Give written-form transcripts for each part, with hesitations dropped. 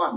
1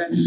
10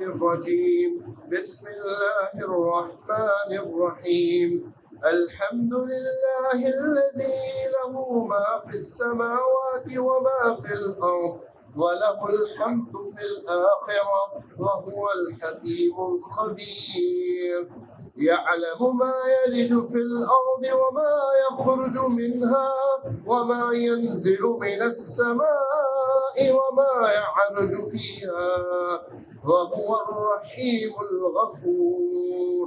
الرجيم بسم الله الرحمن الرحيم الحمد لله الذي له ما في السماوات وما في الأرض وله الحمد في الآخرة وهو الحكيم الخبير يعلم ما يلج في الأرض وما يخرج منها وما ينزل من السماء وما يعرج فيها وهو الرحيم الغفور।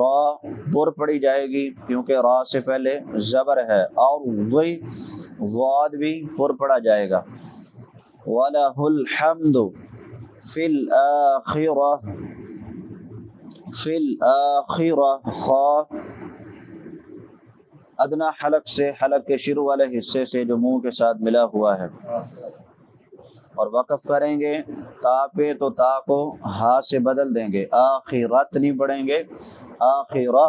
را پر پڑی جائے گی کیونکہ را سے پہلے زبر ہے، اور وہی واد بھی پر پڑا جائے گا۔ وَلَهُ الْحَمْدُ فِي الْآخِرَةِ، فی الآخرہ، خا ادنا حلق سے، حلق کے شروع والے حصے سے جو منہ کے ساتھ ملا ہوا ہے، اور وقف کریں گے تا پہ تو تا کو ہا سے بدل دیں گے، آخرت نہیں پڑھیں گے، آخرہ۔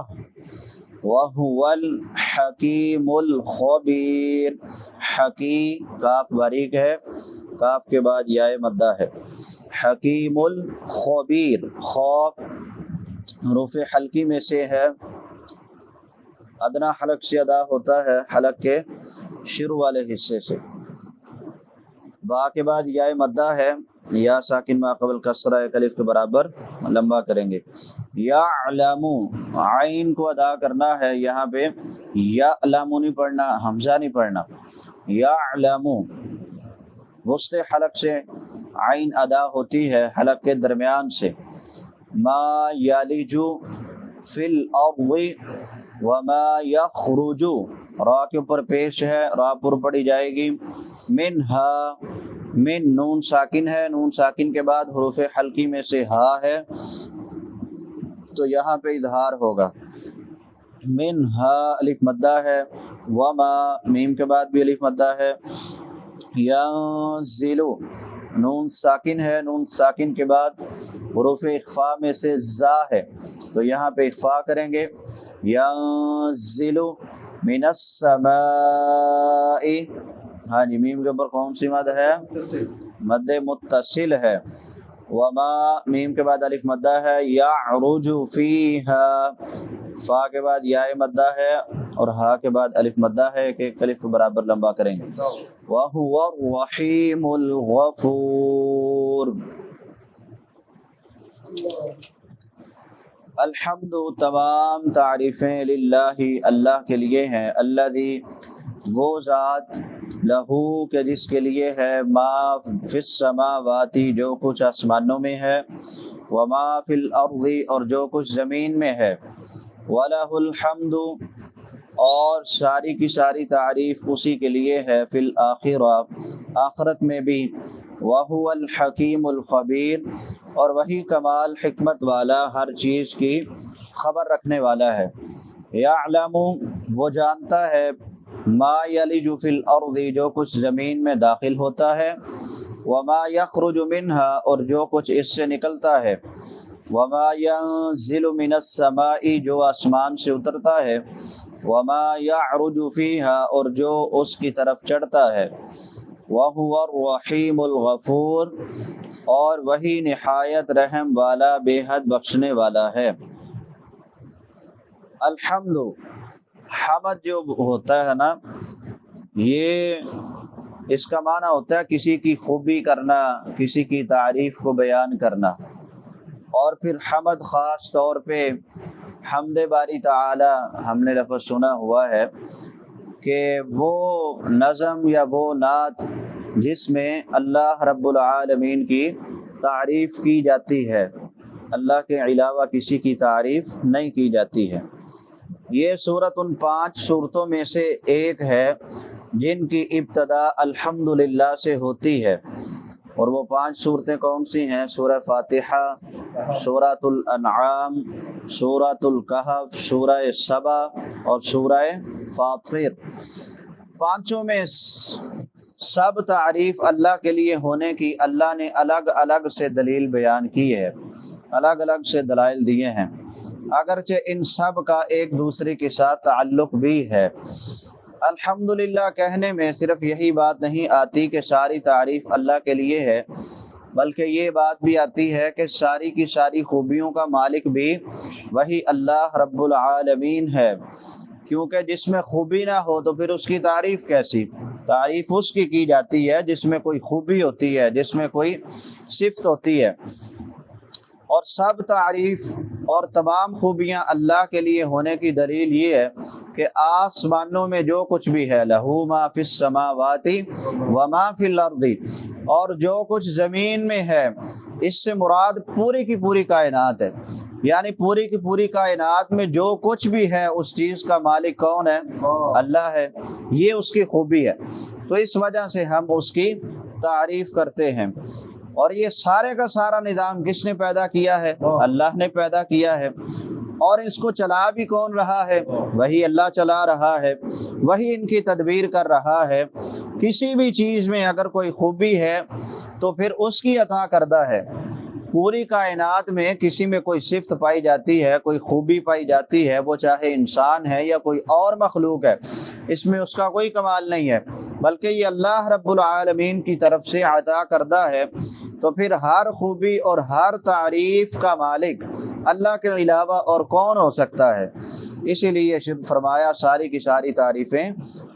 وَهُوَ الْحَكِيمُ الْخَبِيرُ، حکی کاف باریک ہے، کاف کے بعد یائے مدہ ہے، حکیم الخبیر، خا حروف حلقی میں سے ہے، ادنا حلق سے ادا ہوتا ہے، حلق کے شروع والے حصے سے۔ با کے بعد یائے مدہ ہے، یا ساکن ما قبل کسرہ ایک الف کے برابر لمبا کریں گے۔ یعلم، عین کو ادا کرنا ہے، یہاں پہ یعلم نہیں پڑھنا، حمزہ نہیں پڑھنا، یعلم وسط حلق سے عین ادا ہوتی ہے، حلق کے درمیان سے۔ ما یلج فی الارض وما یخرج، را کے اوپر پیش ہے، را پر پڑی جائے گی، منہا، من نون ساکن ہے، نون ساکن کے بعد حروف حلقی میں سے ہا ہے تو یہاں پہ اظہار ہوگا، منہا الف مدہ ہے، وما میم کے بعد بھی الف مدہ ہے، ینزل نون ساکن ہے، نون ساکن کے بعد حروف اخفا میں سے زا ہے تو یہاں پہ اخفا کریں گے، ینزل من السماء، ہاں جی میم کے اوپر کون سی مد ہے؟ مد متصل ہے، وما میم کے بعد الف مدہ ہے، یعرج فیہا، فا کے بعد یائے مدہ ہے اور ہا کے بعد الف مدہ ہے، ایک الف برابر لمبا کریں گے، وَهُوَ الرَّحِيمُ الْغَفُورُ۔ الحمد، تمام تعریفیں، للہ، اللہ کے لیے ہیں، الذی، وہ ذات، لہو کہ جس کے لیے ہے، ما فی السماوات جو کچھ آسمانوں میں ہے، وما فی الارض اور جو کچھ زمین میں ہے، وَلَهُ الْحَمْدُ اور ساری کی ساری تعریف اسی کے لیے ہے، فی الآخرہ آخرت میں بھی، وَهُوَ الْحَكِيمُ الْخَبِيرُ اور وہی کمال حکمت والا، ہر چیز کی خبر رکھنے والا ہے، یعلم وہ جانتا ہے، ما یلج فی الارض جو کچھ زمین میں داخل ہوتا ہے، وما یخرج منہا اور جو کچھ اس سے نکلتا ہے، وما ینزل من السماء جو آسمان سے اترتا ہے، وما یعرج فیہا اور جو اس کی طرف چڑھتا ہے، وَهُوَ الرَّحِيمُ الْغَفُورُ اور وہی نہایت رحم والا، بے حد بخشنے والا ہے۔ الحمد، حمد جو ہوتا ہے نا، یہ اس کا معنی ہوتا ہے کسی کی خوبی کرنا، کسی کی تعریف کو بیان کرنا، اور پھر حمد خاص طور پہ حمد باری تعالی، ہم نے لفظ سنا ہوا ہے کہ وہ نظم یا وہ نعت جس میں اللہ رب العالمین کی تعریف کی جاتی ہے، اللہ کے علاوہ کسی کی تعریف نہیں کی جاتی ہے۔ یہ سورت ان 5 سورتوں میں سے ایک ہے جن کی ابتدا الحمدللہ سے ہوتی ہے، اور وہ 5 صورتیں کون سی ہیں؟ سورہ فاتحہ، سورۃ الانعام، سورۃ الکہف، سورہ سبا اور سورہ فاطر۔ پانچوں میں سب تعریف اللہ کے لیے ہونے کی اللہ نے الگ الگ سے دلیل بیان کی ہے، الگ الگ سے دلائل دیے ہیں، اگرچہ ان سب کا ایک دوسرے کے ساتھ تعلق بھی ہے۔ الحمدللہ کہنے میں صرف یہی بات نہیں آتی کہ ساری تعریف اللہ کے لیے ہے، بلکہ یہ بات بھی آتی ہے کہ ساری کی ساری خوبیوں کا مالک بھی وہی اللہ رب العالمین ہے، کیونکہ جس میں خوبی نہ ہو تو پھر اس کی تعریف کیسی؟ تعریف اس کی جاتی ہے جس میں کوئی خوبی ہوتی ہے، جس میں کوئی صفت ہوتی ہے، اور سب تعریف اور تمام خوبیاں اللہ کے لیے ہونے کی دلیل یہ ہے کہ آسمانوں میں جو کچھ بھی ہے، لہو ما فی السماوات وما فی الارض، اور جو کچھ زمین میں ہے، اس سے مراد پوری کی پوری کائنات ہے، یعنی پوری کی پوری کائنات میں جو کچھ بھی ہے اس چیز کا مالک کون ہے؟ اللہ ہے۔ یہ اس کی خوبی ہے، تو اس وجہ سے ہم اس کی تعریف کرتے ہیں۔ اور یہ سارے کا سارا نظام کس نے پیدا کیا ہے؟ اللہ نے پیدا کیا ہے۔ اور اس کو چلا بھی کون رہا ہے؟ وہی اللہ چلا رہا ہے، وہی ان کی تدبیر کر رہا ہے۔ کسی بھی چیز میں اگر کوئی خوبی ہے تو پھر اس کی عطا کردہ ہے۔ پوری کائنات میں کسی میں کوئی صفت پائی جاتی ہے، کوئی خوبی پائی جاتی ہے، وہ چاہے انسان ہے یا کوئی اور مخلوق ہے، اس میں اس کا کوئی کمال نہیں ہے، بلکہ یہ اللہ رب العالمین کی طرف سے عطا کردہ ہے۔ تو پھر ہر خوبی اور ہر تعریف کا مالک اللہ کے علاوہ اور کون ہو سکتا ہے؟ اسی لیے فرمایا ساری کی ساری تعریفیں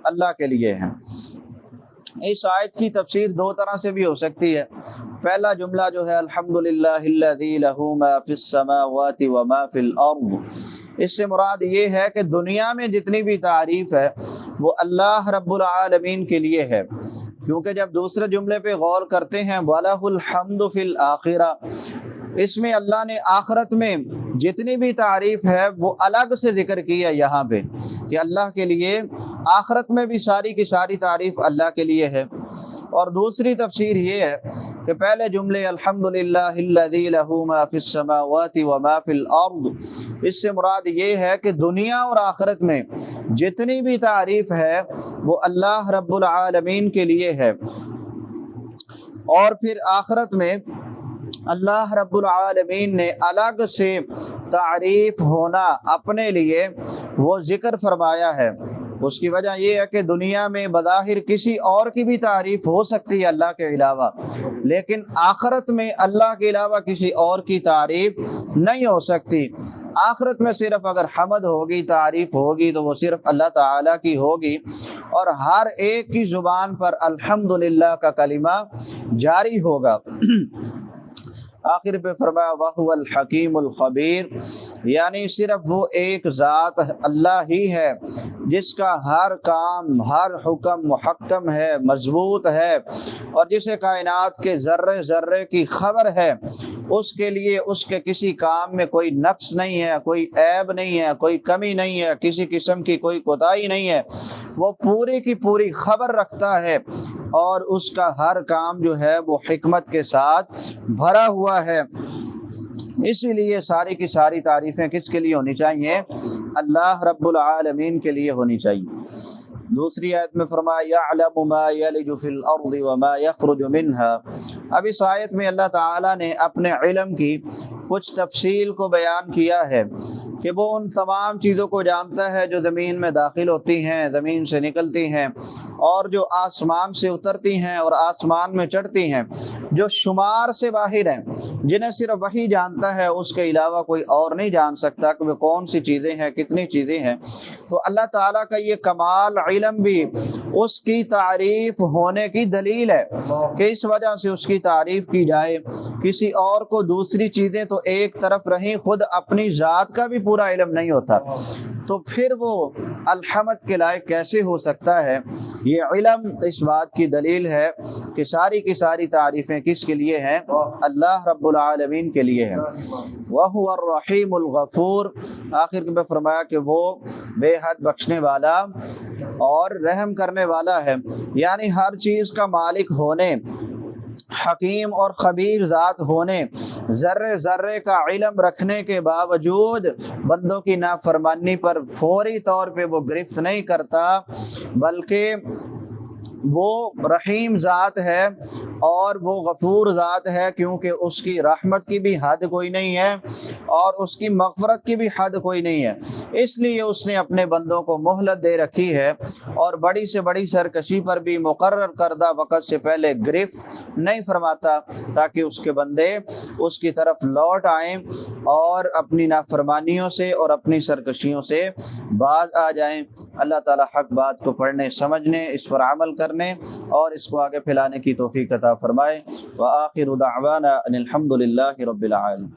اللہ کے لیے ہیں۔ اس آیت کی تفسیر دو طرح سے بھی ہو سکتی ہے۔ پہلا جملہ جو ہے الحمدللہ الذی لہ ما فی السماوات وما فی الارض، اس سے مراد یہ ہے کہ دنیا میں جتنی بھی تعریف ہے وہ اللہ رب العالمین کے لیے ہے، کیونکہ جب دوسرے جملے پہ غور کرتے ہیں وَلَهُ الْحَمْدُ فِي الْآخِرَةِ، اس میں اللہ نے آخرت میں جتنی بھی تعریف ہے وہ الگ سے ذکر کی ہے یہاں پہ، کہ اللہ کے لیے آخرت میں بھی ساری کی ساری تعریف اللہ کے لیے ہے۔ اور دوسری تفسیر یہ ہے کہ پہلے جملے الحمدللہ الذی لہ ما فی السماوات وما فی الارض، اس سے مراد یہ ہے کہ دنیا اور آخرت میں جتنی بھی تعریف ہے وہ اللہ رب العالمین کے لیے ہے۔ اور پھر آخرت میں اللہ رب العالمین نے الگ سے تعریف ہونا اپنے لیے وہ ذکر فرمایا ہے۔ اس کی وجہ یہ ہے کہ دنیا میں بظاہر کسی اور کی بھی تعریف ہو سکتی ہے اللہ کے علاوہ، لیکن آخرت میں اللہ کے علاوہ کسی اور کی تعریف نہیں ہو سکتی۔ آخرت میں صرف اگر حمد ہوگی، تعریف ہوگی، تو وہ صرف اللہ تعالیٰ کی ہوگی، اور ہر ایک کی زبان پر الحمدللہ کا کلمہ جاری ہوگا۔ آخر پہ فرمایا وَهُوَ الْحَكِيمُ الْخَبِيرُ، یعنی صرف وہ ایک ذات اللہ ہی ہے جس کا ہر کام، ہر حکم محکم ہے، مضبوط ہے، اور جسے کائنات کے ذرے ذرے کی خبر ہے، اس کے لیے اس کے کسی کام میں کوئی نقص نہیں ہے، کوئی عیب نہیں ہے، کوئی کمی نہیں ہے، کسی قسم کی کوئی کوتاہی نہیں ہے۔ وہ پوری کی پوری خبر رکھتا ہے، اور اس کا ہر کام جو ہے وہ حکمت کے ساتھ بھرا ہوا ہے۔ اسی لیے ساری کی ساری تعریفیں کس کے لیے ہونی چاہیے؟ اللہ رب العالمین کے لیے ہونی چاہیے۔ دوسری آیت میں فرمایا یعلم ما یلج فی الارض وما یخرج منها، اب اس آیت میں اللہ تعالیٰ نے اپنے علم کی کچھ تفصیل کو بیان کیا ہے کہ وہ ان تمام چیزوں کو جانتا ہے جو زمین میں داخل ہوتی ہیں، زمین سے نکلتی ہیں، اور جو آسمان سے اترتی ہیں اور آسمان میں چڑھتی ہیں، جو شمار سے باہر ہیں، جنہیں صرف وہی جانتا ہے، اس کے علاوہ کوئی اور نہیں جان سکتا کہ وہ کون سی چیزیں ہیں، کتنی چیزیں ہیں۔ تو اللہ تعالیٰ کا یہ کمال علم بھی اس کی تعریف ہونے کی دلیل ہے کہ اس وجہ سے اس کی تعریف کی جائے۔ کسی اور کو دوسری چیزیں تو ایک طرف رہیں، خود اپنی ذات کا بھی پورا علم نہیں ہوتا، تو پھر وہ الحمد کے لائق کیسے ہو سکتا ہے؟ یہ علم اس بات کی دلیل ہے کہ ساری کی ساری تعریفیں کس کے لیے ہیں؟ اللہ رب العالمین کے لیے ہیں۔ وَهُوَ الرَّحِيمُ الْغَفُورُ، آخر میں فرمایا کہ وہ بے حد بخشنے والا اور رحم کرنے والا ہے، یعنی ہر چیز کا مالک ہونے، حکیم اور خبیر ذات ہونے، ذرے ذرے کا علم رکھنے کے باوجود بندوں کی نافرمانی پر فوری طور پہ وہ گرفت نہیں کرتا، بلکہ وہ رحیم ذات ہے اور وہ غفور ذات ہے، کیونکہ اس کی رحمت کی بھی حد کوئی نہیں ہے اور اس کی مغفرت کی بھی حد کوئی نہیں ہے۔ اس لیے اس نے اپنے بندوں کو مہلت دے رکھی ہے اور بڑی سے بڑی سرکشی پر بھی مقرر کردہ وقت سے پہلے گرفت نہیں فرماتا، تاکہ اس کے بندے اس کی طرف لوٹ آئیں اور اپنی نافرمانیوں سے اور اپنی سرکشیوں سے باز آ جائیں۔ اللہ تعالی حق بات کو پڑھنے، سمجھنے، اس پر عمل کرنے اور اس کو آگے پھیلانے کی توفیق عطا فرمائے۔ وآخر دعوانا ان الحمد للہ رب العالمین۔